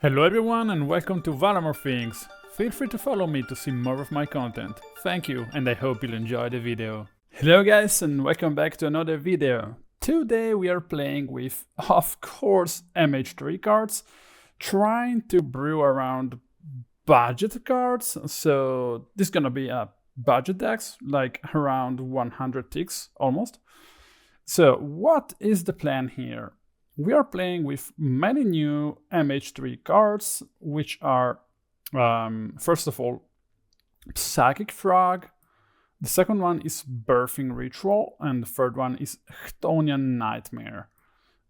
Hello everyone and welcome to Valamore Things. Feel free to follow me to see more of my content. Thank you and I hope you'll enjoy the video. Hello guys and welcome back to another video. Today we are playing with, of course, MH3 cards, trying to brew around budget cards. So this is gonna be a budget decks, like around 100 ticks almost. So what is the plan here? We are playing with many new MH3 cards, which are, first of all, Psychic Frog. The second one is Birthing Ritual, and the third one is Chthonian Nightmare.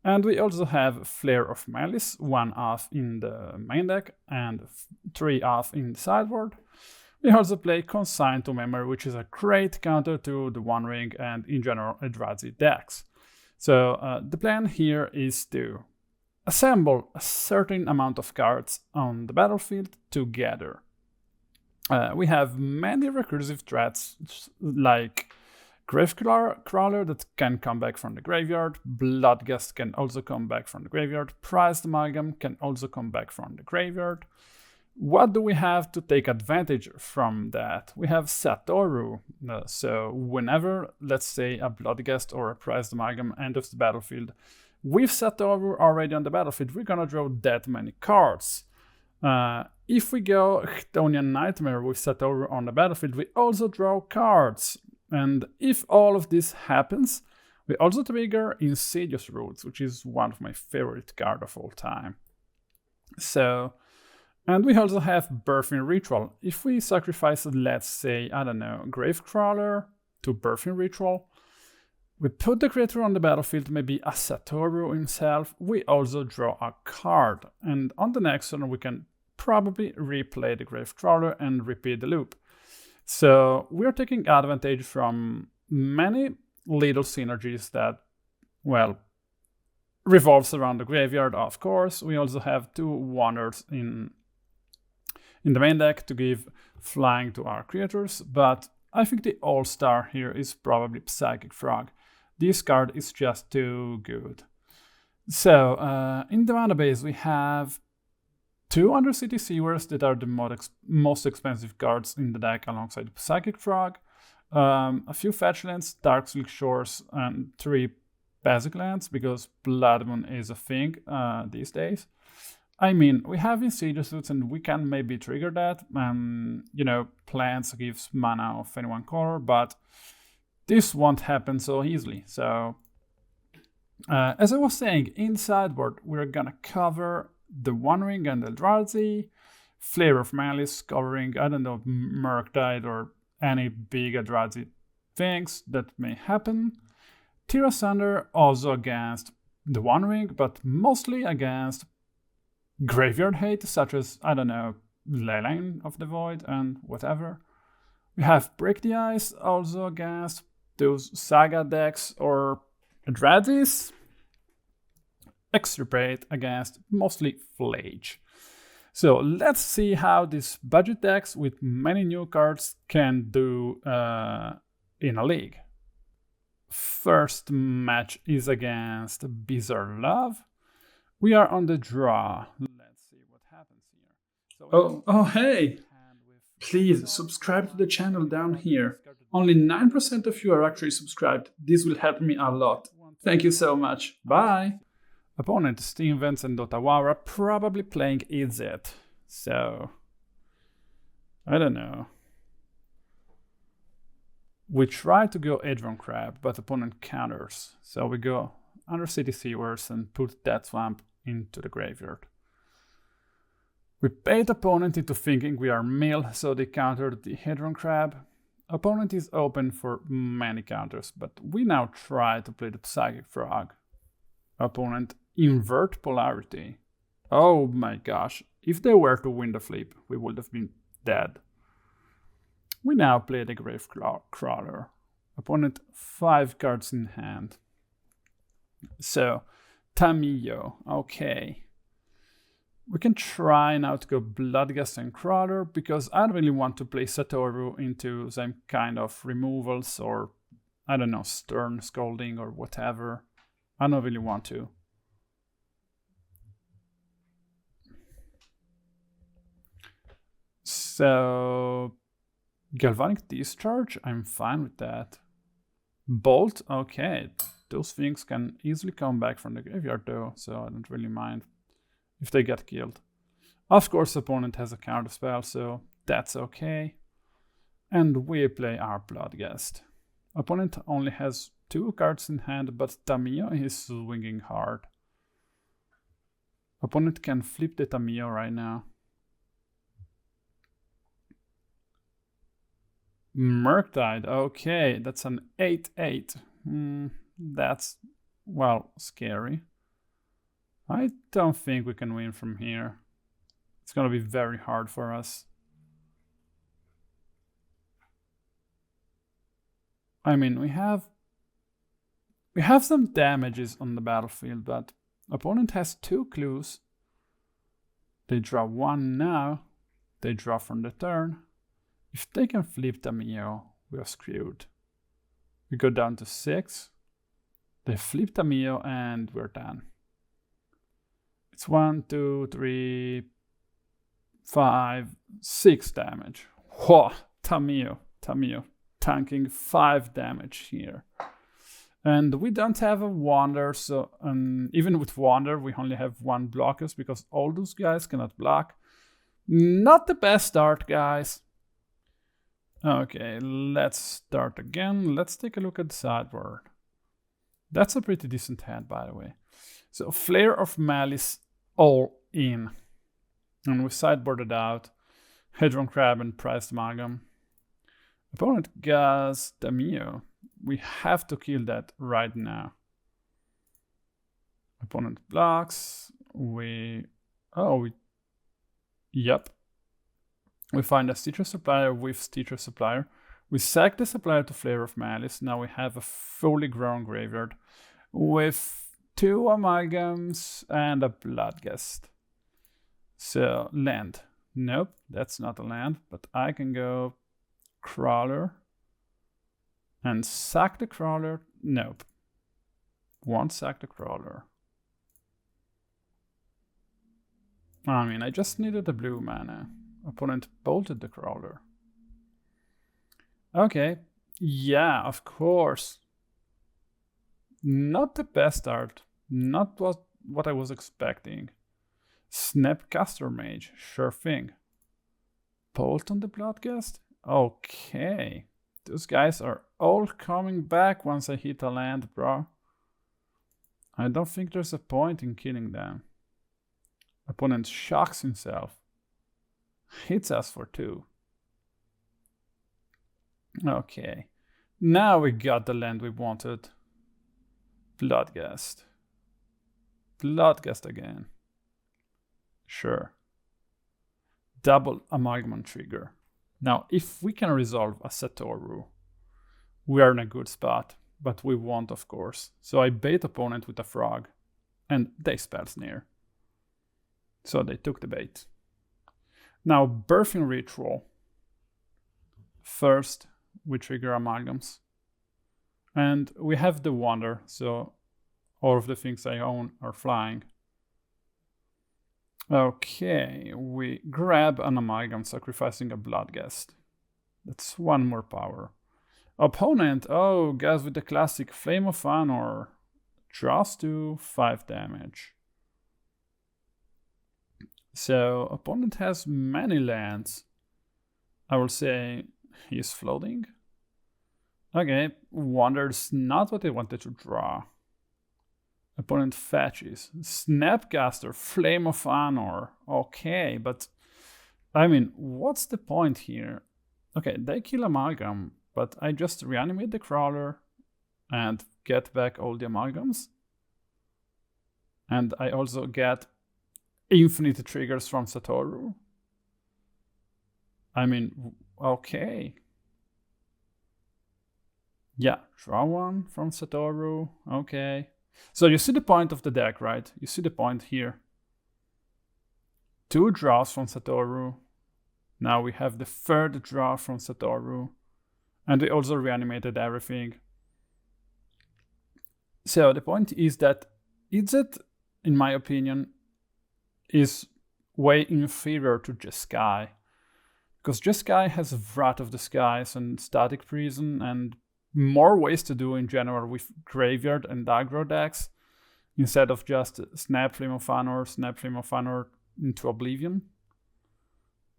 And we also have Flare of Malice, 1 off in the main deck and 3 off in the sideboard. We also play Consigned to Memory, which is a great counter to the One Ring and in general Eldrazi decks. So the plan here is to assemble a certain amount of cards on the battlefield together. We have many recursive threats like Gravecrawler that can come back from the graveyard, Bloodghast can also come back from the graveyard, Prized Amalgam can also come back from the graveyard. What do we have to take advantage from that? We have Satoru, so whenever, let's say, a Bloodghast or a Prized Amalgam enters the battlefield, with Satoru already on the battlefield, we're gonna draw that many cards. If we go Chthonian Nightmare with Satoru on the battlefield, we also draw cards. And if all of this happens, we also trigger Insidious Roots, which is one of my favorite cards of all time. And we also have Birthing Ritual. If we sacrifice, let's say, I don't know, Gravecrawler to Birthing Ritual, we put the creature on the battlefield, maybe a Satoru himself, we also draw a card. And on the next turn, we can probably replay the Gravecrawler and repeat the loop. So we're taking advantage from many little synergies that, well, revolves around the graveyard, of course. We also have 2 wonders in the main deck to give flying to our creatures, but I think the all-star here is probably Psychic Frog. This card is just too good. So, in the mana base we have 2 Undercity Sewers that are the most expensive cards in the deck alongside Psychic Frog, a few fetch lands, Darkslick Shores, and 3 basic lands, because Blood Moon is a thing these days. I mean, we have Insidious Roots and we can maybe trigger that. You know, plants gives mana of any one color, but this won't happen so easily. So, as I was saying, in sideboard, we're gonna cover the One Ring and Eldrazi, Flare of Malice covering, I don't know, Murktide or any big Eldrazi things that may happen. Tear Asunder also against the One Ring, but mostly against graveyard hate, such as, I don't know, Leyline of the Void and whatever. We have Break the Ice also against those Saga decks or Eldrazi's. Extirpate against mostly Flage. So let's see how these budget decks with many new cards can do in a league. First match is against Bizarre Love. We are on the draw. Let's see what happens here. So hey! Please subscribe to the channel down here. Only 9% of you are actually subscribed. This will help me a lot. Thank you so much. Bye! Opponent Steam Vents and Dotawara are probably playing Izzet. So, I don't know. We try to go Hedron Crab, but opponent counters. So we go Undercity Sewers and put that swamp into the graveyard. We bait opponent into thinking we are mill, so they countered the Hedron Crab. Opponent is open for many counters, but we now try to play the Psychic Frog. Opponent invert polarity. Oh my gosh, if they were to win the flip, we would have been dead. We now play the Gravecrawler. Opponent 5 cards in hand. So, Tamiyo, okay. We can try now to go Bloodghast and Crawler, because I don't really want to play Satoru into some kind of removals or, I don't know, Stern Scolding or whatever. I don't really want to. So Galvanic Discharge, I'm fine with that. Bolt, okay. Those things can easily come back from the graveyard though, so I don't really mind if they get killed. Of course, opponent has a counter spell, so that's okay. And we play our Bloodghast. Opponent only has 2 cards in hand, but Tamiyo is swinging hard. Opponent can flip the Tamiyo right now. Murktide, okay, that's an 8/8. That's, well, scary. I don't think we can win from here. It's gonna be very hard for us. I mean, we have some damages on the battlefield, but opponent has 2 clues. They draw 1 now. They draw from the turn. If they can flip Tamiyo, we are screwed. We go down to 6. They flip Tamiyo and we're done. It's 1, 2, 3, 5, 6 damage. Whoa, Tamiyo, tanking 5 damage here. And we don't have a Wander, so even with Wander, we only have 1 blockers because all those guys cannot block. Not the best start, guys. Okay, let's start again. Let's take a look at the sideboard. That's a pretty decent hand, by the way. So Flare of Malice all in. And we sideboarded out Hedron Crab and Prized Amalgam. Opponent gas Tamiyo. We have to kill that right now. Opponent blocks. Yep. We find a Stitcher Supplier with Stitcher Supplier. We sack the Supplier to Flare of Malice. Now we have a fully grown graveyard with 2 Amalgams and a Bloodghast. So, land. Nope, that's not a land, but I can go Crawler and sack the Crawler. Nope. Won't sack the Crawler. I mean, I just needed a blue mana. Opponent bolted the Crawler. Okay, yeah, of course. Not the best art. Not what I was expecting. Snapcaster Mage, sure thing. Bolt on the Bloodghast? Okay. Those guys are all coming back once I hit a land, bro. I don't think there's a point in killing them. Opponent shocks himself. Hits us for 2. Okay. Now we got the land we wanted. Bloodghast. Bloodghast again. Sure. Double Amalgam trigger. Now, if we can resolve a Satoru, we are in a good spot, but we won't, of course. So I bait opponent with a frog, and they spell Snare. So they took the bait. Now, Birthing Ritual. First, we trigger Amalgams. And we have the Wander, so all of the things I own are flying. Okay, we grab an Amalgam, sacrificing a Bloodghast. That's 1 more power. Opponent, oh, guys with the classic Flame of Honor. Draws 2, 5 damage. So, opponent has many lands. I will say he's floating. Okay, Wander's not what I wanted to draw. Opponent fetches. Snapcaster, Flame of Honor. Okay, but I mean, what's the point here? Okay, they kill Amalgam, but I just reanimate the Crawler and get back all the Amalgams. And I also get infinite triggers from Satoru. I mean, okay. Yeah, draw 1 from Satoru. Okay. So you see the point of the deck, right? You see the point here. 2 draws from Satoru. Now we have the 3rd draw from Satoru. And we also reanimated everything. So the point is that Izzet, in my opinion, is way inferior to Jeskai. Because this guy has Wrath of the Skies and Static Prison and more ways to do in general with Graveyard and Aggro decks instead of just Snap Flame of Honor into Oblivion.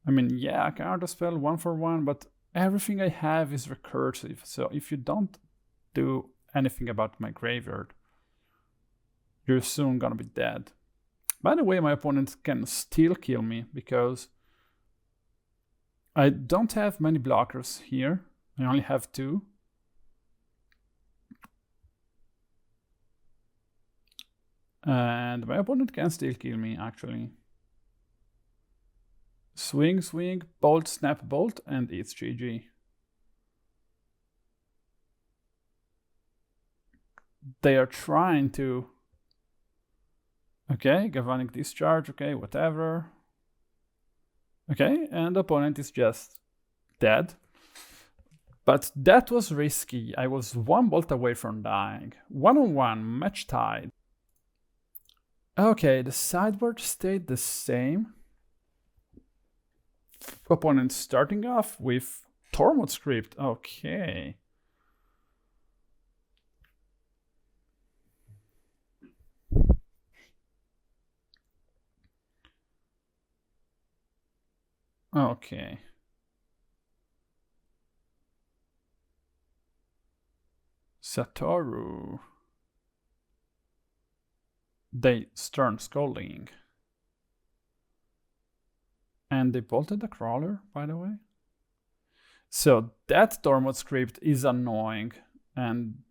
I mean, yeah, I can counterspell 1/1, but everything I have is recursive, so if you don't do anything about my graveyard, you're soon gonna be dead. By the way, my opponent can still kill me because I don't have many blockers here. I only have 2. And my opponent can still kill me, actually. Swing, swing, bolt, snap, bolt, and it's GG. They are trying to... Okay, Galvanic Discharge, okay, whatever. Okay, and the opponent is just dead. But that was risky. I was 1 bolt away from dying. 1-on-1, match tied. Okay, the sideboard stayed the same. Opponent starting off with Tormod Script. Okay. Okay. Satoru. They Stern Scolding. And they bolted the crawler, by the way. So that Tormod script is annoying. And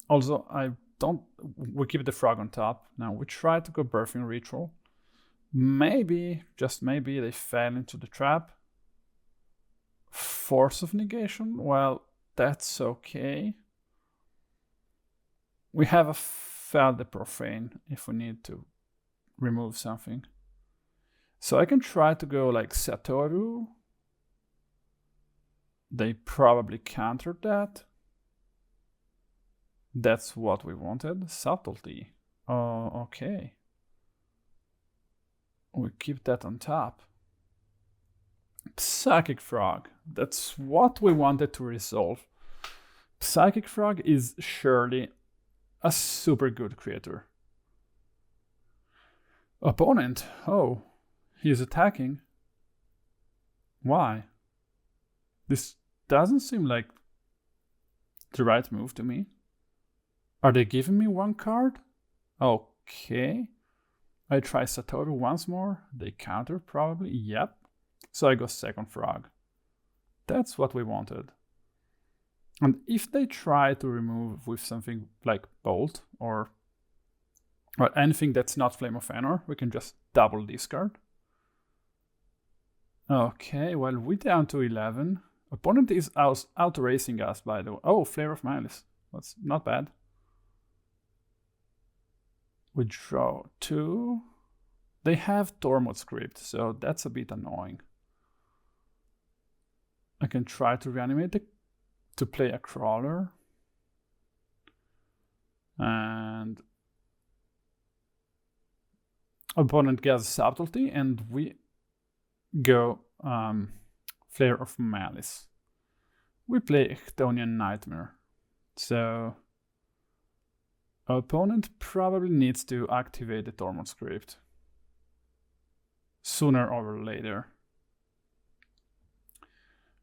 also we keep the frog on top. Now we try to go Birthing Ritual. Maybe, just maybe, they fell into the trap. Force of Negation, well, that's okay. We have a Fell the Profane if we need to remove something. So I can try to go like Satoru. They probably countered that. That's what we wanted. Subtlety. Oh, okay. We keep that on top. Psychic Frog. That's what we wanted to resolve. Psychic Frog is surely a super good creator. Opponent. Oh, he's attacking. Why? This doesn't seem like the right move to me. Are they giving me 1 card? Okay. I try Satoru once more. They counter probably. Yep. So I go second frog. That's what we wanted. And if they try to remove with something like Bolt or anything that's not Flame of Honor, we can just double discard. Okay, well, we're down to 11. Opponent is out-racing us, by the way. Oh, Flare of Malice. That's not bad. We draw 2. They have Tormod script, so that's a bit annoying. I can try to reanimate it to play a crawler. And opponent gets Subtlety, and we go Flare of Malice. We play Chthonian Nightmare. So opponent probably needs to activate the Tormod script sooner or later.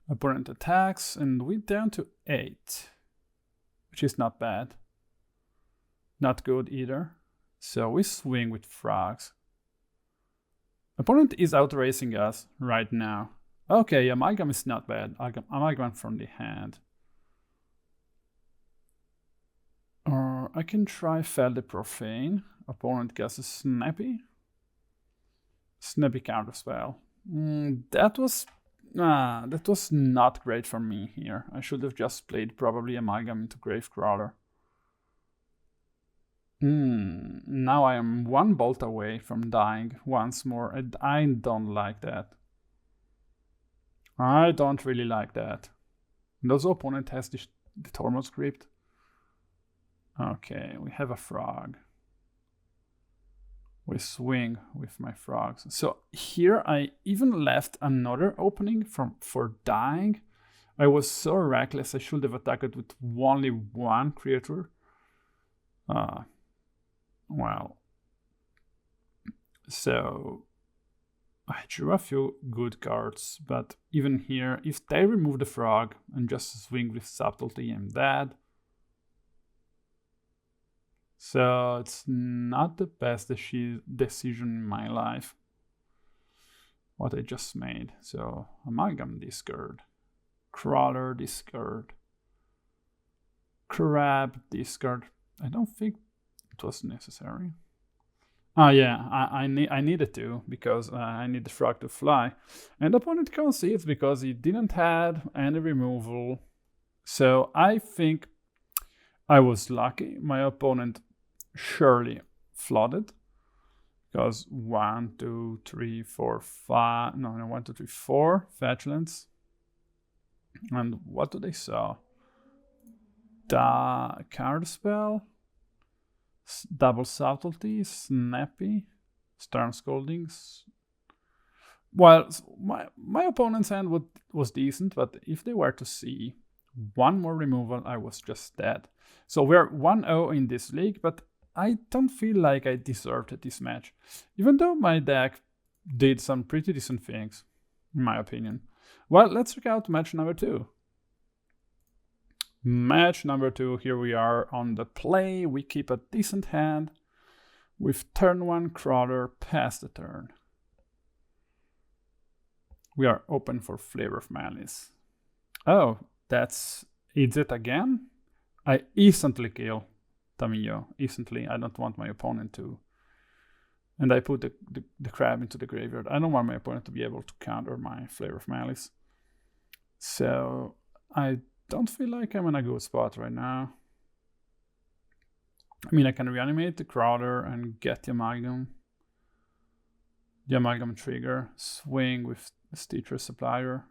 Opponent attacks, and we're down to 8, which is not bad. Not good either. So we swing with frogs. Opponent is out-racing us right now. Okay, Amalgam is not bad. Amalgam from the hand. Or I can try Fell the Profane. Opponent gets a Snappy. Snappy counterspell. That was not great for me here. I should have just played probably Amalgam into Gravecrawler. Now I am 1 bolt away from dying once more, and I don't like that. I don't really like that. And also opponent has the Tormod script. Okay, we have a frog. We swing with my frogs. So here I even left another opening for dying. I was so reckless, I should have attacked with only one creature. Well, so I drew a few good cards, but even here, if they remove the frog and just swing with subtlety, I'm dead. So it's not the best decision in my life, what I just made. So Amalgam discard, Crawler discard, Crab discard. I don't think it was necessary. Ah, yeah, I needed to, because I need the frog to fly. And the opponent concedes because he didn't have any removal. So I think I was lucky. My opponent surely flooded, because 1, 2, 3, 4, 5. No, 1, 2, 3, 4 fetchlands. And what do they saw? The card spell, double subtlety, snappy, stern scoldings. Well, my opponent's hand was decent, but if they were to see one more removal, I was just dead. So we're 1-0 in this league, but I don't feel like I deserved this match, even though my deck did some pretty decent things, in my opinion. Well, let's check out match number 2. Match number 2, here we are on the play. We keep a decent hand with turn 1 Crawler past the turn. We are open for Flare of Malice. Oh, that's Izzet again? I instantly kill Tamiyo. Instantly. I don't want my opponent to. And I put the crab into the graveyard. I don't want my opponent to be able to counter my Flare of Malice. So I don't feel like I'm in a good spot right now. I mean, I can reanimate the Crawler and get the Amalgam. The Amalgam trigger. Swing with the Stitcher Supplier.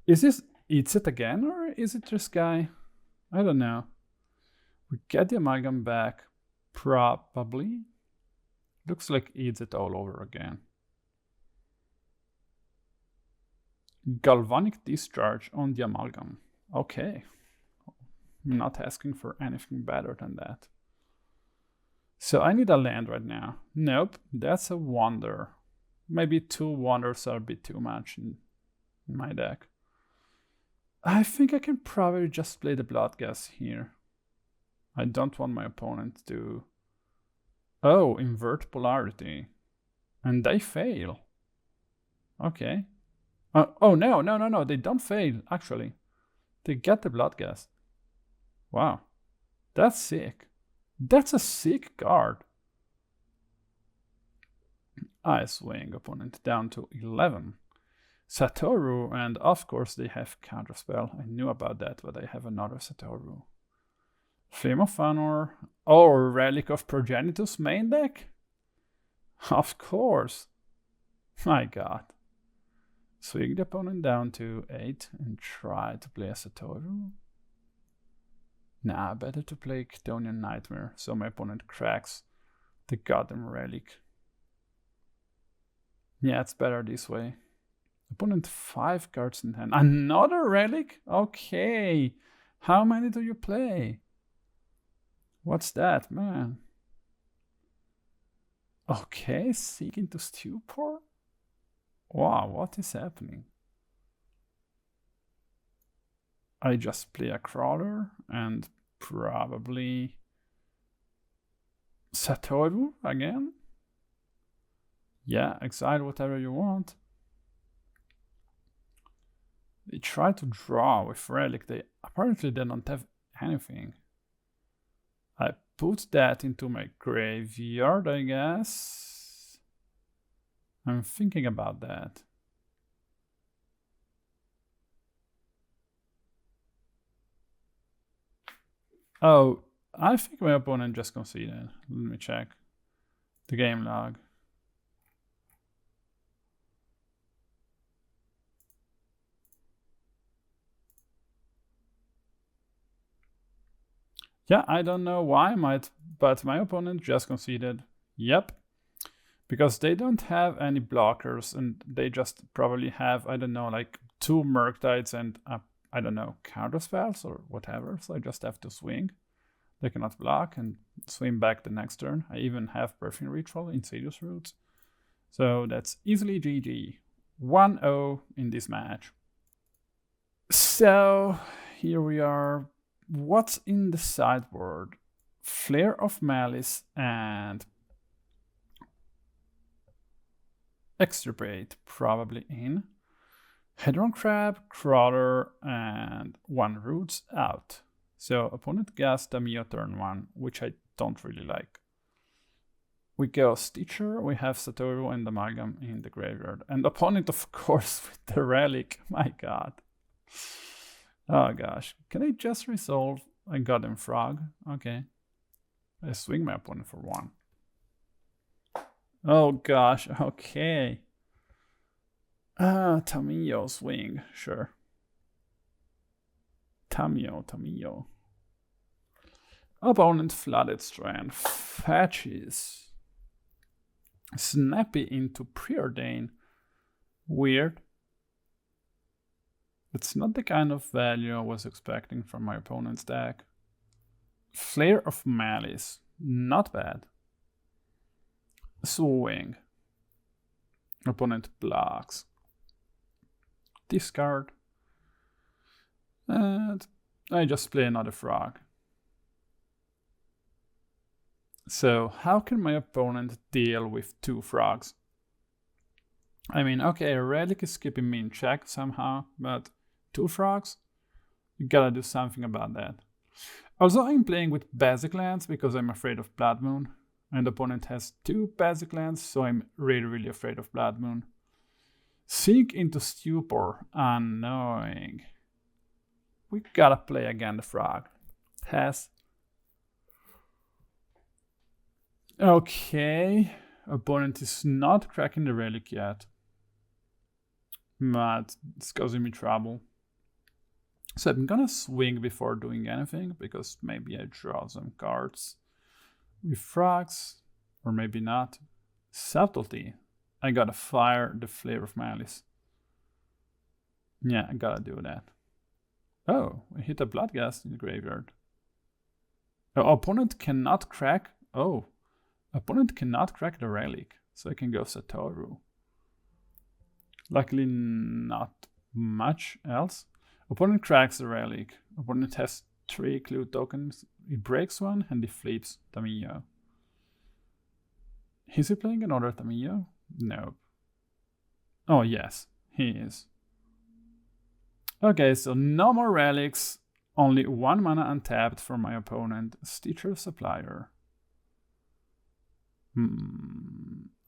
Is this Izzet again, or is it this guy? I don't know. We get the Amalgam back. Probably. Looks like Izzet all over again. Galvanic Discharge on the Amalgam. Okay. I'm not asking for anything better than that. So I need a land right now. Nope, that's a wonder. Maybe 2 wonders are a bit too much in my deck. I think I can probably just play the Bloodghast here. I don't want my opponent to... Oh, invert polarity. And they fail. Okay. Oh, no. They don't fail, actually. They get the Bloodghast. Wow. That's sick. That's a sick card. I swing opponent down to 11. Satoru, and of course they have Counterspell. I knew about that, but I have another Satoru. Flame of Honor. Oh, Relic of Progenitus main deck? Of course. My god. Swing the opponent down to 8 and try to play a Satoru. Nah, better to play Chthonian Nightmare, so my opponent cracks the goddamn Relic. Yeah, it's better this way. Opponent 5 cards in hand. Another Relic? Okay. How many do you play? What's that, man? Okay, Seek into Stupor? Wow, what is happening? I just play a Crawler and probably Satoru again? Yeah, exile whatever you want. They try to draw with Relic. Apparently they don't have anything. I put that into my graveyard, I guess. I'm thinking about that. Oh, I think my opponent just conceded. Let me check the game log. Yeah, I don't know why, but my opponent just conceded. Yep, Because they don't have any blockers and they just probably have, I don't know, like 2 Murktides and, I don't know, counter spells or whatever. So I just have to swing. They cannot block and swing back the next turn. I even have Birthing Ritual, Insidious Roots. So that's easily GG. 1-0 in this match. So here we are. What's in the sideboard? Flare of Malice and Extirpate probably in. Hedron Crab, Crawler, and 1 Roots out. So opponent gas Tamiyo turn 1, which I don't really like. We go Stitcher, we have Satoru and Amalgam in the graveyard. And opponent, of course, with the Relic. My god. Oh gosh. Can I just resolve? I got him Frog. Okay. I swing my opponent for 1. Oh gosh, okay. Tamiyo swing, sure. Tamiyo. Opponent Flooded Strand fetches. Snappy into Preordain. Weird. It's not the kind of value I was expecting from my opponent's deck. Flare of Malice, not bad. Swing. Opponent blocks. Discard. And I just play another Frog. So how can my opponent deal with 2 Frogs? I mean, okay, Relic is keeping me in check somehow, but 2 Frogs? You gotta do something about that. Also, I'm playing with basic lands because I'm afraid of Blood Moon. And the opponent has 2 basic lands, so I'm really afraid of Blood Moon. Sink into Stupor. Annoying. We gotta play again the Frog. Pass. Okay. Opponent is not cracking the Relic yet. But it's causing me trouble. So I'm gonna swing before doing anything, because maybe I draw some cards with Frogs, or maybe not. Subtlety. I gotta fire the Flare of Malice. Yeah, I gotta do that. Oh, I hit a Bloodghast in the graveyard. Opponent cannot crack. Oh, opponent cannot crack the Relic, so I can go Satoru. Luckily, not much else. Opponent cracks the Relic. Opponent has 3 clue tokens. He breaks 1 and he flips Tamiyo. Is he playing another Tamiyo? Nope. Oh yes, he is. Okay, so no more Relics. Only 1 mana untapped for my opponent. Stitcher Supplier.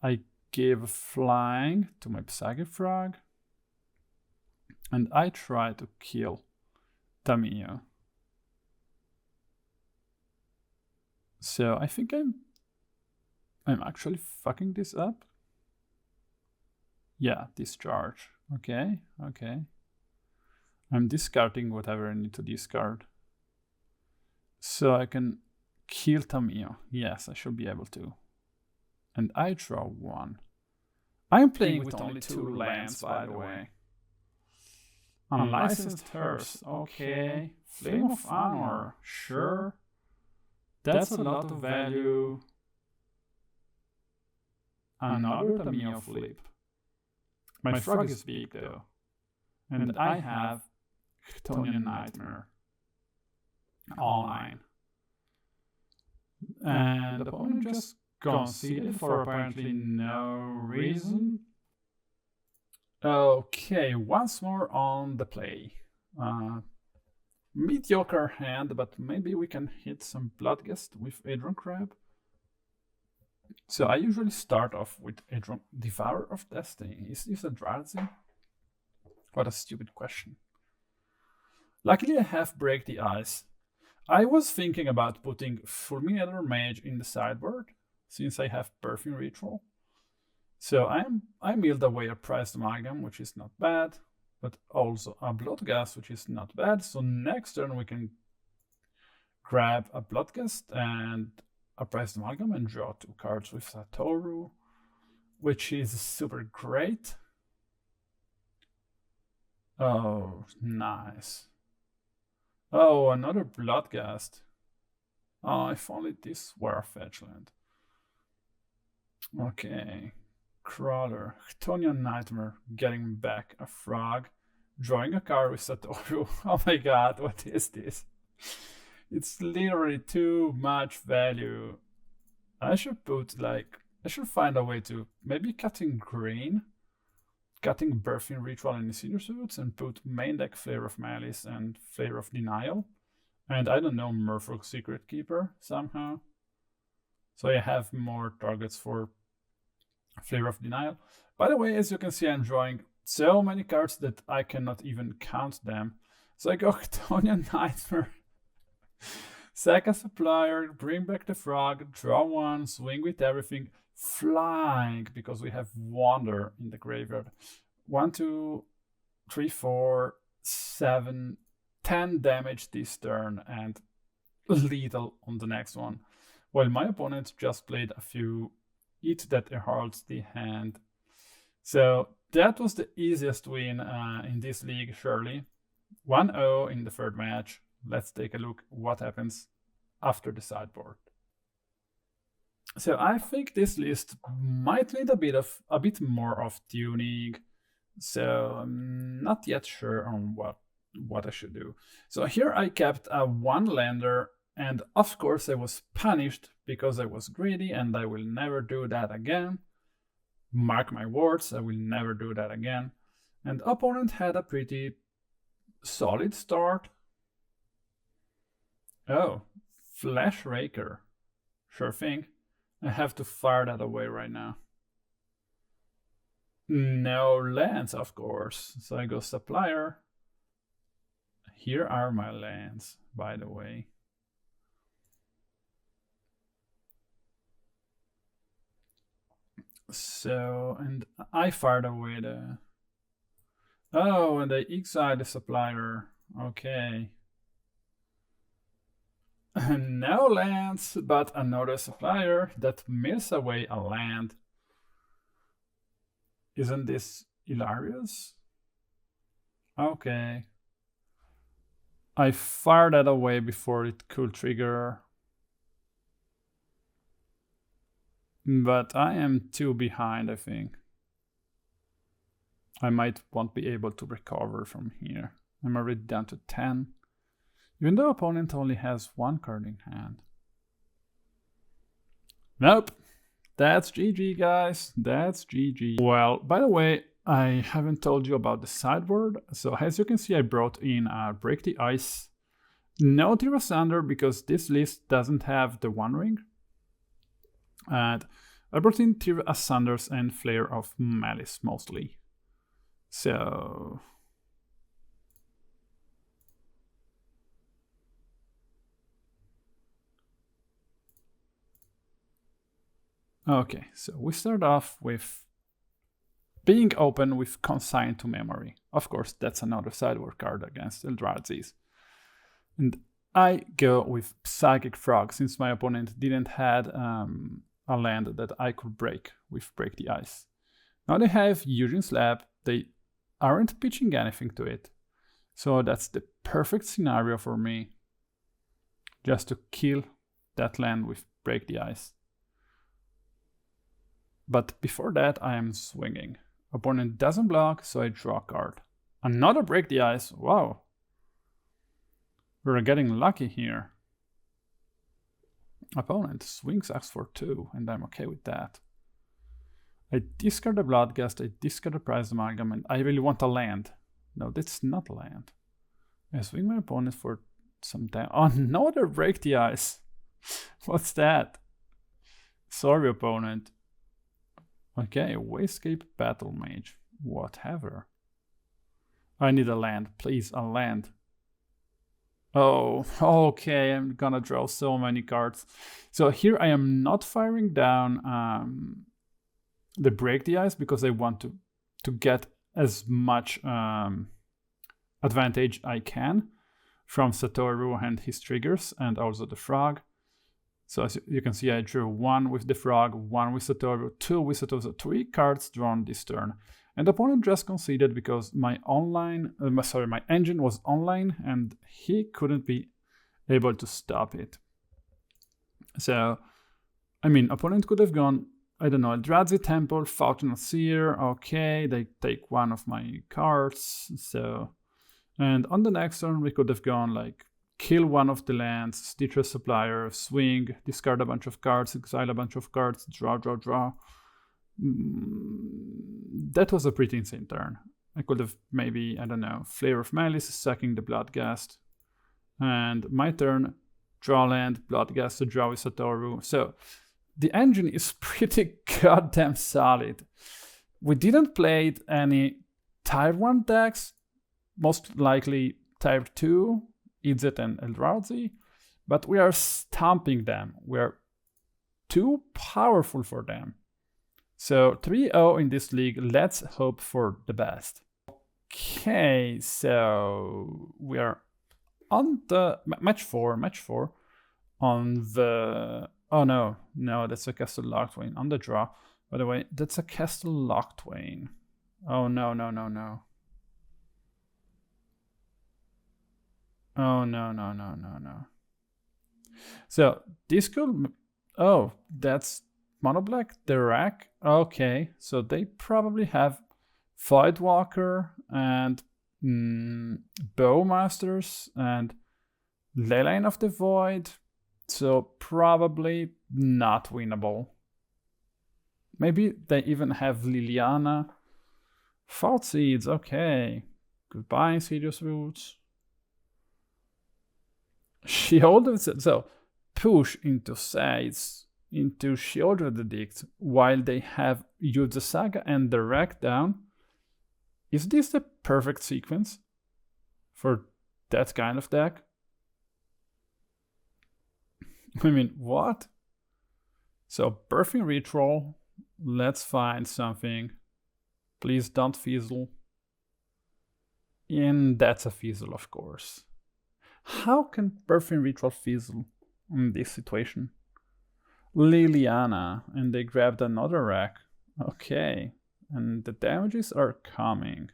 I give flying to my Psychic Frog. And I try to kill Tamiyo. So I think I'm actually fucking this up. Yeah, discharge. Okay. I'm discarding whatever I need to discard. So I can kill Tamiyo. Yes, I should be able to. And I draw 1. I'm playing with only 2 lands, by the way. Unlicensed Hearse, okay. Flame of Honor, sure. That's a lot of value. Another Tamiyo flip. My Frog is big though. And I have Chthonian Nightmare. Online. And the opponent just conceded for apparently no reason. Okay, once more on the play. Mediocre hand, but maybe we can hit some Bloodghast with Hedron Crab. So I usually start off with Hedron Devourer of Destiny. Is this a Eldrazi? What a stupid question. Luckily I have Break the Ice. I was thinking about putting Fulminator Mage in the sideboard, since I have Birthing Ritual. So I milled away a Prized Amalgam, which is not bad, but also a Bloodghast, which is not bad. So next turn we can grab a Bloodghast and a Prized Amalgam and draw 2 cards with Satoru. which is super great. Oh, nice. Oh, another Bloodghast. Oh, if only this were a fetch land. Okay. Crawler. Chthonian Nightmare. Getting back a frog. Drawing a card with Satoru. Oh my god, what is this? It's literally too much value. I should put like... I should find a way to... Maybe cutting green. Cutting Birthing Ritual and Insidious Roots and put main deck Flare of Malice and Flare of Denial. And I don't know, Merfolk Secret Keeper somehow. So I have more targets for Flare of Denial. By the way, as you can see, I'm drawing so many cards that I cannot even count them. So I go Chthonian Nightmare, sack a Supplier, bring back the frog, draw one, swing with everything, flying, because we have Wander in the graveyard. 1, 2, 3, 4, 7, 10 damage this turn and lethal on the next one. While my opponent just played a few Eat That Heralds the Hand. So that was the easiest win in this league, surely. 1-0 in the third match. Let's take a look what happens after the sideboard. So I think this list might need a bit more of tuning. So I'm not yet sure on what I should do. So here I kept a 1-lander, and of course I was punished because I was greedy, and I will never do that again. Mark my words, I will never do that again. And opponent had a pretty solid start. Oh, Flash Raker. Sure thing. I have to fire that away right now. No lands, of course. So I go Supplier. Here are my lands, by the way. So, and I fired away the... Oh, and I exiled the Supplier. Okay. No lands, but another Supplier that mills away a land. Isn't this hilarious? Okay. I fired that away before it could trigger. But I am 2 behind, I think. I won't be able to recover from here. I'm already down to 10. Even though opponent only has 1 card in hand. Nope. That's GG, guys. That's GG. Well, by the way, I haven't told you about the sideboard. So as you can see, I brought in Break the Ice. No Tira Sunder because this list doesn't have the One Ring. And I brought in Tira Sunders and Flare of Malice mostly. So... Okay, so we start off with being open with Consign to Memory. Of course, that's another sideboard card against Eldrazi's. And I go with Psychic Frog, since my opponent didn't had a land that I could break with Break the Ice. Now they have Eugene's Slab, they aren't pitching anything to it. So that's the perfect scenario for me. Just to kill that land with Break the Ice. But before that, I am swinging. Opponent doesn't block, so I draw a card. Another Break the Ice. Wow. We're getting lucky here. Opponent swings X for 2, and I'm okay with that. I discard the Bloodghast, I discard the Prized Amalgam, and I really want a land. No, that's not a land. I swing my opponent for some damage. Oh, another Break the Ice. What's that? Sorry, opponent. Okay, Wayscape Battle Mage. Whatever. I need a land. Please, a land. Oh, okay. I'm gonna draw so many cards. So here I am not firing down the Break the Ice because I want to get as much advantage I can from Satoru and his triggers and also the frog. So as you can see, I drew 1 with the frog, 1 with Satoru, 2 with Satoru, so 3 cards drawn this turn. And the opponent just conceded because my engine was online and he couldn't be able to stop it. So, I mean, opponent could have gone, I don't know, Eldrazi Temple, Fountain of Seer, okay, they take 1 of my cards, so... And on the next turn, we could have gone like, kill 1 of the lands, Stitcher Supplier, swing, discard a bunch of cards, exile a bunch of cards, draw. That was a pretty insane turn. I could have maybe, I don't know, Flare of Malice, sacking the Bloodghast. And my turn, draw land, Bloodghast to draw with Satoru. So the engine is pretty goddamn solid. We didn't play any Tier 1 decks, most likely Tier 2, Izzet and Eldrazi, but we are stomping them. We're too powerful for them. So 3-0 in this league, let's hope for the best. Okay, so we are on the match 4 on the... Oh no, that's a Castle Locthwain on the draw. By the way, that's a Castle Locthwain. Oh no. Oh no. So this could... Oh, that's Monoblack, the rack. Okay, so they probably have Voidwalker and Bowmasters and Leyline of the Void. So probably not winnable. Maybe they even have Liliana. Fault Seeds, okay. Goodbye, Insidious Roots. Shield, so push into sides, into Shield Edict while they have Yuza Saga and the Rack down. Is this the perfect sequence for that kind of deck? I mean, what? So, Birthing Ritual, let's find something. Please don't fizzle. And that's a fizzle, of course. How can Birthing Ritual fizzle in this situation? Liliana, and they grabbed another rack. Okay, and the damages are coming.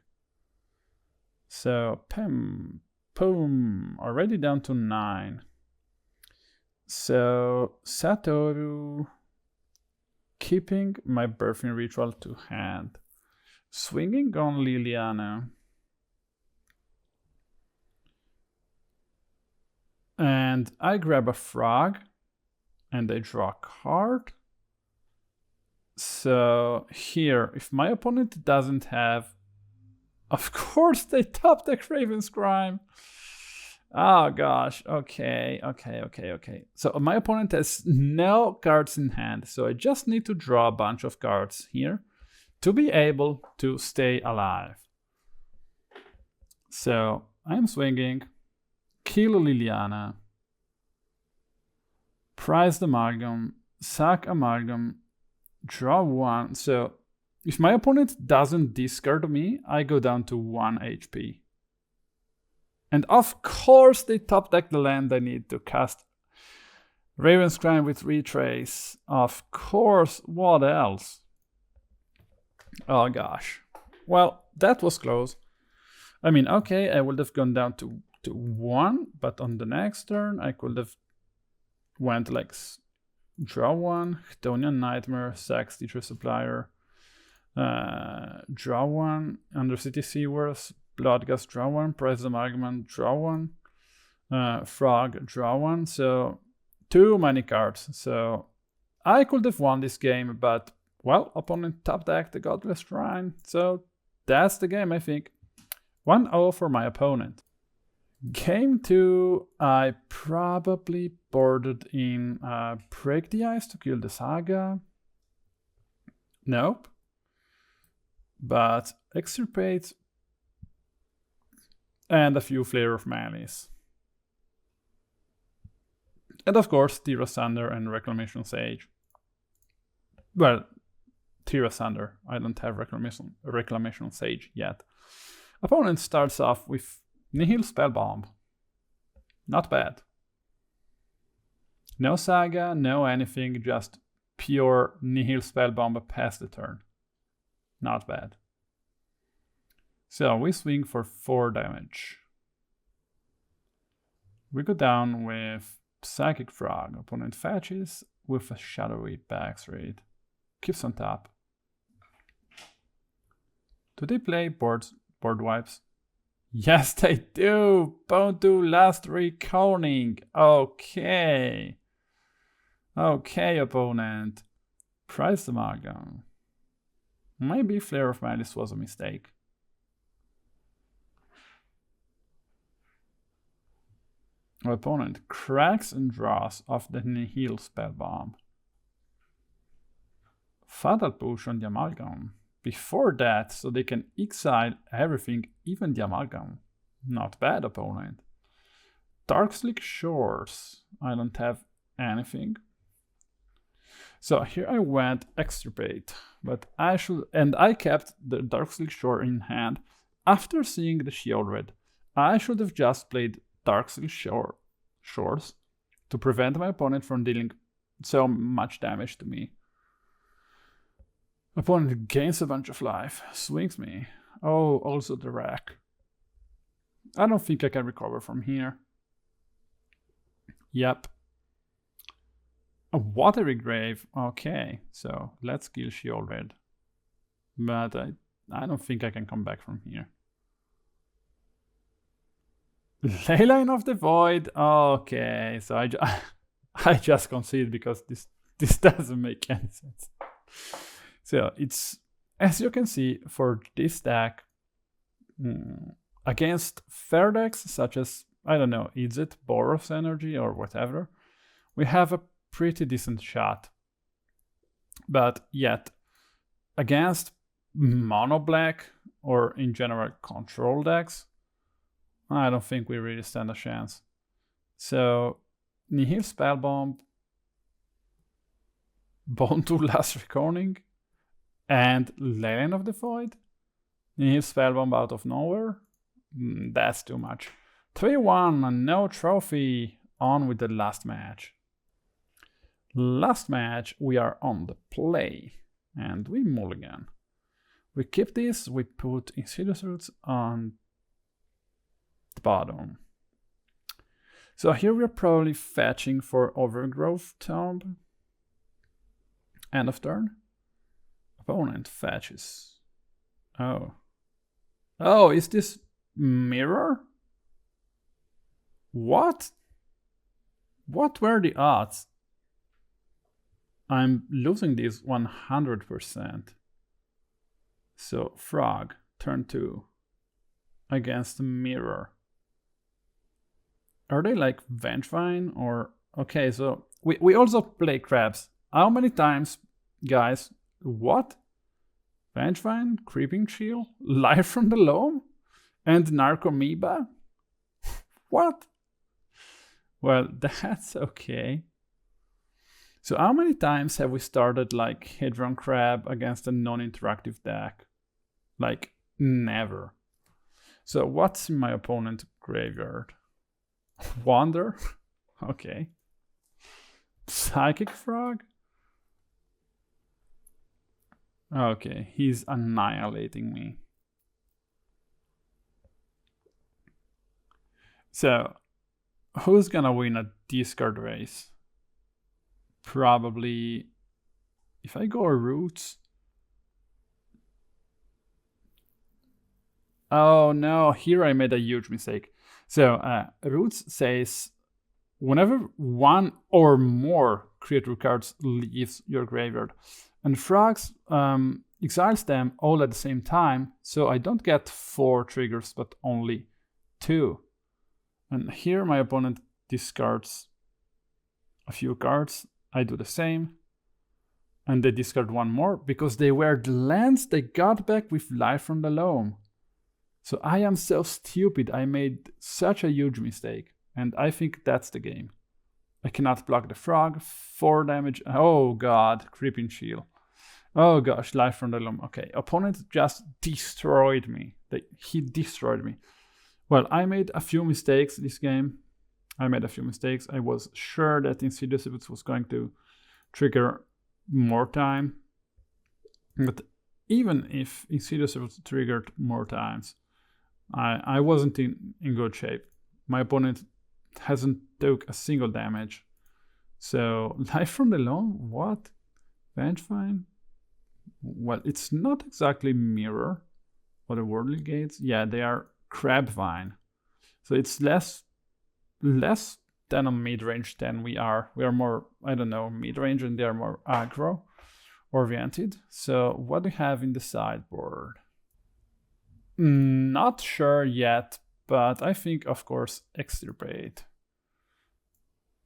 So, boom, already down to 9. So, Satoru, keeping my Birthing Ritual to hand. Swinging on Liliana. And I grab a frog and I draw a card. So here, if my opponent doesn't have, of course they top deck Raven's Crime. Oh gosh, okay. So my opponent has no cards in hand, so I just need to draw a bunch of cards here to be able to stay alive. So I'm swinging. Kill Liliana, Prized Amalgam, sack Amalgam, draw 1. So if my opponent doesn't discard me, I go down to 1 HP. And of course they top deck the land I need to cast Raven's Crime with Retrace. Of course, what else? Oh gosh. Well, that was close. I mean, okay, I would have gone down to 1, but on the next turn I could have went like draw 1, Chthonian Nightmare, sack Stitcher Supplier, draw 1, Undercity Sewers, Bloodghast, draw 1, Prized Amalgam, draw 1, Frog, draw 1, so too many cards. So I could have won this game, but well, opponent top deck the Godless Shrine, so that's the game, I think. 1-0 for my opponent. Game 2, I probably boarded in Break the Ice to kill the Saga. Nope. But Extirpate and a few Flare of Malice. And of course, Tirasunder and Reclamation Sage. Well, Tirasunder. I don't have Reclamation Sage yet. Opponent starts off with Nihil Spellbomb. Not bad. No saga, no anything, just pure nihil spellbomb past the turn. Not bad. So we swing for 4 damage. We go down with Psychic Frog. Opponent fetches with a shadowy backstreet. Keeps on top. Do they play board wipes? Yes, they do! Bone to last reconing. Okay. Okay, opponent. Prized Amalgam. Maybe Flare of Malice was a mistake. Our opponent cracks and draws off the Nihil Spellbomb. Fatal Push on the Amalgam. Before that, so they can exile everything, even the Amalgam. Not bad, opponent. Darkslick Shores. I don't have anything. So here I went Extirpate, but I should, and I kept the Darkslick Shore in hand after seeing the Shield Red. I should have just played Darkslick Shores to prevent my opponent from dealing so much damage to me. Opponent gains a bunch of life, swings me. Oh, also the rack. I don't think I can recover from here. Yep. A Watery Grave. Okay, so let's kill Shield Red. But I don't think I can come back from here. Leyline of the Void. Okay, so I just concede because this doesn't make any sense. So it's, as you can see, for this deck, against fair decks such as, I don't know, Izzet, Boros Energy or whatever, we have a pretty decent shot. But yet, against Monoblack or in general control decks, I don't think we really stand a chance. So, Nihil Spellbomb, Bone to Last Reconing, and Leyline of the Void. Nihil Spellbomb out of nowhere. That's too much. 3-1 and no trophy. On with the last match. Last match, we are on the play. And we mulligan. We keep this, we put Insidious Roots on the bottom. So here we're probably fetching for Overgrown Tomb. End of turn. Opponent fetches. Oh. Oh, is this mirror? What? What were the odds? I'm losing this 100%. So, Frog, turn 2. Against the mirror. Are they like Vengevine or... Okay, so we also play crabs. How many times, guys? What? Vengevine, Creeping Chill, Life from the Loam, and Narcomoeba? What? Well, that's okay. So how many times have we started like Hedron Crab against a non-interactive deck? Like, never. So what's in my opponent's graveyard? Wander? Okay. Psychic Frog? Okay, he's annihilating me. So, who's gonna win a discard race? Probably, if I go Roots. Oh no, here I made a huge mistake. So, Roots says, whenever one or more creature cards leaves your graveyard, and Frogs exiles them all at the same time, so I don't get 4 triggers, but only 2. And here my opponent discards a few cards. I do the same. And they discard 1 more, because they were the lands they got back with Life from the Loam. So I am so stupid, I made such a huge mistake. And I think that's the game. I cannot block the Frog, 4 damage. Oh god, Creeping Chill. Oh gosh, Life from the Loam. Okay, opponent just destroyed me. He destroyed me. Well, I made a few mistakes this game. I made a few mistakes. I was sure that Insidious Roots was going to trigger more time. But even if Insidious Roots triggered more times, I wasn't in good shape. My opponent hasn't took a single damage. So, Life from the Loam? What? Vengevine? Well, it's not exactly Mirror. Otherworldly Gates? Yeah, they are Crabvine. So it's less than a mid-range than we are. We are more, I don't know, mid-range, and they are more aggro oriented. So what do we have in the sideboard? Not sure yet, but I think, of course, Extirpate.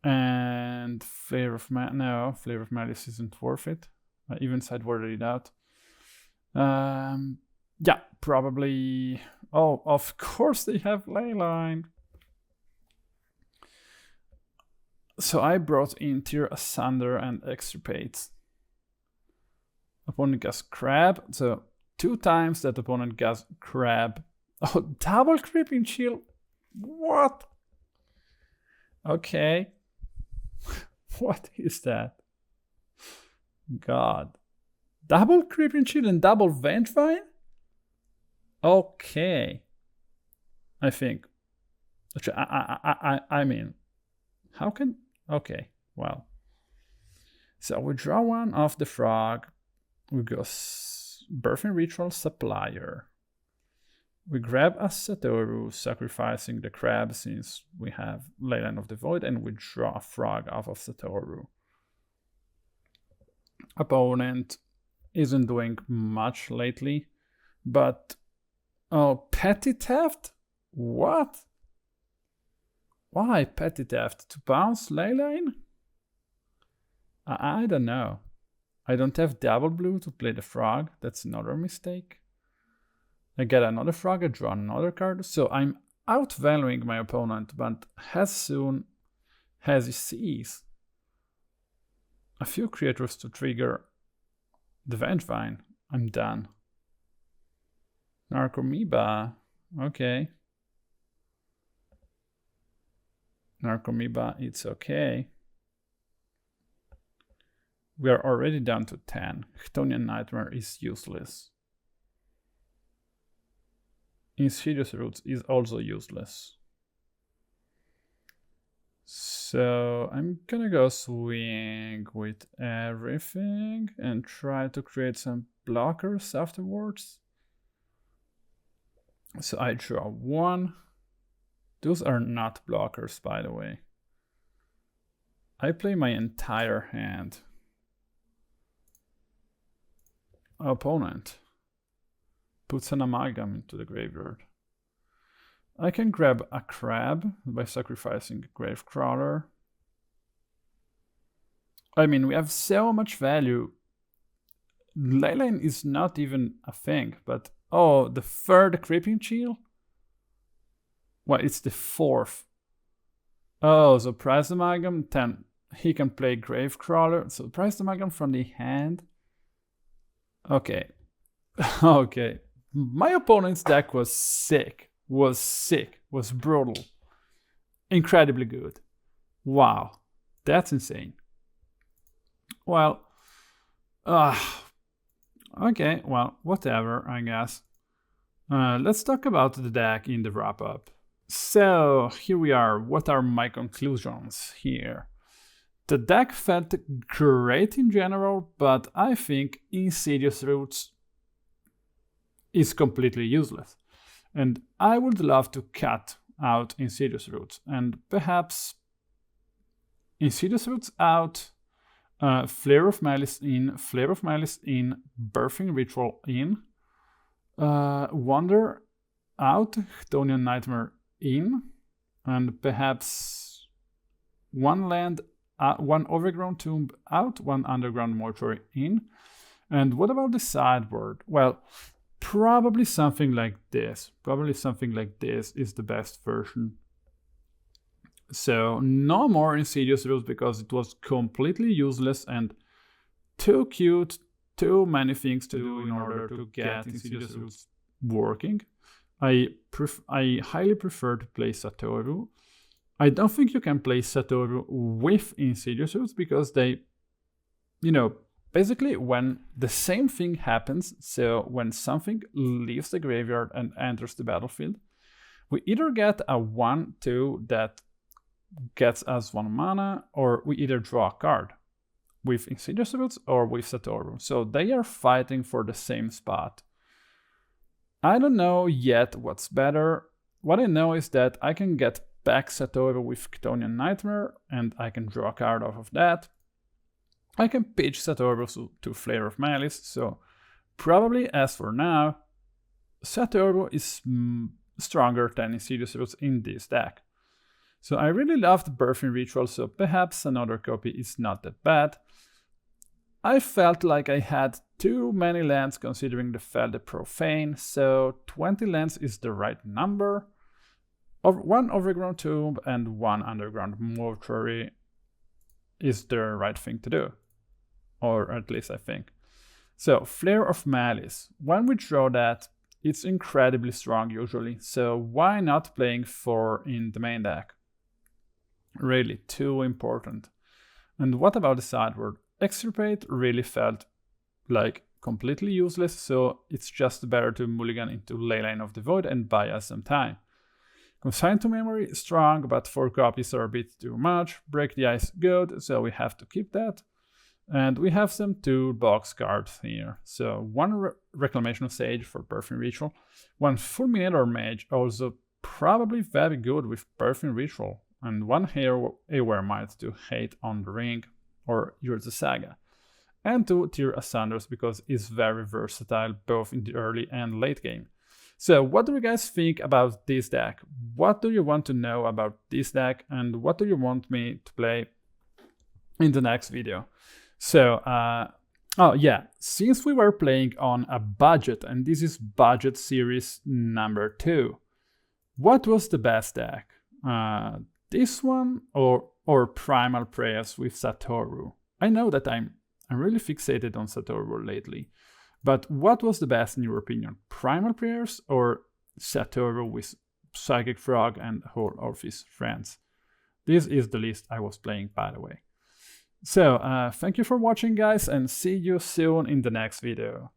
And Flare of Malice. No, Flare of Malice isn't worth it. I even sideboarded it out. Yeah, probably. Oh, of course they have Leyline. So I brought in Tear Asunder and Extirpate. Opponent gets Crab. So 2 times that opponent gets Crab. Oh, double Creeping Chill. What? Okay. What is that? God. Double Creeping Chill and double Vengevine? Okay. I think. I mean, how can... Okay, well. So we draw one off the frog. We go Birthing Ritual Supplier. We grab a Satoru, sacrificing the crab since we have Leyline of the Void, and we draw a frog off of Satoru. Opponent isn't doing much lately, but... Oh, Petty Theft? What? Why Petty Theft? To bounce Leyline? I don't know. I don't have double blue to play the frog. That's another mistake. I get another frog, I draw another card. So I'm outvaluing my opponent, but as soon as he sees a few creatures to trigger the Vengevine, I'm done. Narcomoeba, okay. Narcomoeba, it's okay. We are already down to 10. Chthonian Nightmare is useless. Insidious Roots is also useless. So I'm gonna go swing with everything and try to create some blockers afterwards. So I draw 1. Those are not blockers, by the way. I play my entire hand. Opponent puts an amalgam into the graveyard. I can grab a crab by sacrificing a Gravecrawler. I mean, we have so much value. Leyline is not even a thing, but oh, the 3rd Creeping Chill? Well, it's the 4th. Oh, so Prized Amalgam, 10. He can play Gravecrawler. So Prized Amalgam from the hand. Okay. Okay. My opponent's deck was sick. Was brutal. Incredibly good. Wow. That's insane. Well, okay, well, whatever, I guess. Let's talk about the deck in the wrap-up. So, here we are. What are my conclusions here? The deck felt great in general, but I think Insidious Roots is completely useless. And I would love to cut out Insidious Roots, and perhaps Insidious Roots out, Flare of Malice in, Birthing Ritual in, Wonder out, Chthonian Nightmare in, and perhaps 1 land, 1 Overgrown Tomb out, 1 Underground Mortuary in. And what about the sideboard? Well, probably something like this. Probably something like this is the best version. So no more Insidious Roots because it was completely useless and too cute, too many things to do in order to get Insidious Roots working. I highly prefer to play Satoru. I don't think you can play Satoru with Insidious Roots because they, basically when the same thing happens, so when something leaves the graveyard and enters the battlefield, we either get a 1/2 that gets us 1 mana, or we either draw a card with Insidious Roots or with Satoru. So they are fighting for the same spot. I don't know yet what's better. What I know is that I can get back Satoru with Chthonian Nightmare and I can draw a card off of that. I can pitch Satoru to Flare of Malice, so probably as for now, Satoru is stronger than Insidious Roots in this deck. So I really loved Birthing Ritual, so perhaps another copy is not that bad. I felt like I had too many lands considering the Fell the Profane, so 20 lands is the right number. 1 Overgrown Tomb and 1 Underground Mortuary is the right thing to do. Or at least I think. So, Flare of Malice. When we draw that, it's incredibly strong usually, so why not playing 4 in the main deck? Really, too important. And what about the sideboard? Extirpate really felt like completely useless, so it's just better to mulligan into Leyline of the Void and buy us some time. Consign to Memory, strong, but 4 copies are a bit too much. Break the Ice, good, so we have to keep that. And we have some toolbox cards here. So 1 Reclamation of Sage for Birthing Ritual, 1 Fulminator Mage, also probably very good with Birthing Ritual, and 1 Aware Might to hate on the ring or Use the Saga, and 2 Tear Asunders because it's very versatile both in the early and late game. So what do you guys think about this deck? What do you want to know about this deck, and what do you want me to play in the next video? So, oh yeah, since we were playing on a budget, and this is budget series number 2, what was the best deck? This one or Primal Prayers with Satoru? I know that I'm really fixated on Satoru lately, but what was the best in your opinion? Primal Prayers or Satoru with Psychic Frog and Whole Orpheus Friends? This is the list I was playing, by the way. So, thank you for watching, guys, and see you soon in the next video.